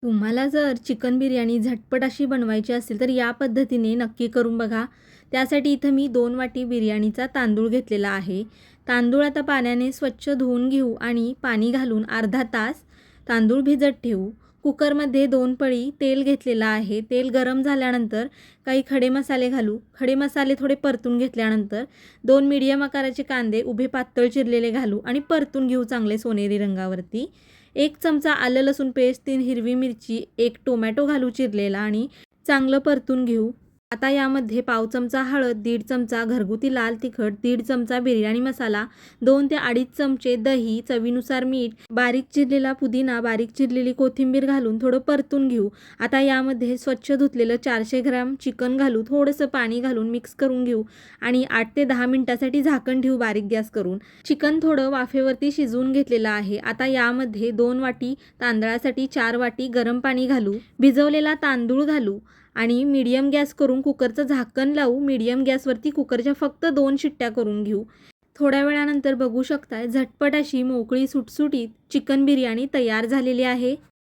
तुम्हाला जर चिकन बिर्याणी झटपट अशी बनवायची असेल तर या पद्धतीने नक्की करून बघा. त्यासाठी इथं मी 2 वाटी बिर्याणीचा तांदूळ घेतलेला आहे. तांदूळ आता पाण्याने स्वच्छ धुवून घेऊ आणि पाणी घालून अर्धा तास तांदूळ भिजत ठेवू. कुकरमध्ये 2 पळी तेल घेतलेलं आहे. तेल गरम झाल्यानंतर काही खडे मसाले घालू. खडे मसाले थोडे परतून घेतल्यानंतर 2 मीडियम आकाराचे कांदे उभे पातळ चिरलेले घालू आणि परतून घेऊ चांगले सोनेरी रंगावरती. 1 चमचा आलं लसूण पेस्ट, 3 हिरवी मिरची, 1 टोमॅटो घालू चिरलेला आणि चांगलं परतून घेऊ. आता यामध्ये पाव चमचा हळद, 1.5 चमचा घरगुती लाल तिखट, 1.5 चमचा बिर्याणी मसाला, 2 ते 2.5 चमचे दही, चवीनुसार मीठ, बारीक चिरलेला पुदिना, बारीक चिरलेली कोथिंबीर घालून थोडं परतून घेऊ. आता यामध्ये स्वच्छ धुतलेलं 400 ग्रॅम चिकन घालू, थोडंसं पाणी घालून मिक्स करून घेऊ आणि 8 ते 10 मिनिटासाठी झाकण ठेवू बारीक गॅस करून. चिकन थोडं वाफेवरती शिजवून घेतलेलं आहे. आता यामध्ये 2 वाटी तांदळासाठी 4 वाटी गरम पाणी घालू. भिजवलेला तांदूळ घालू आणि मीडियम गॅस करून कुकरचं झाकण लावू. मीडियम गॅसवरती कुकरच्या फक्त 2 शिट्ट्या करून घेऊ. थोड्या वेळानंतर बघू शकताय झटपट अशी मोकळी सुटसुटीत चिकन बिर्याणी तयार झालेली आहे.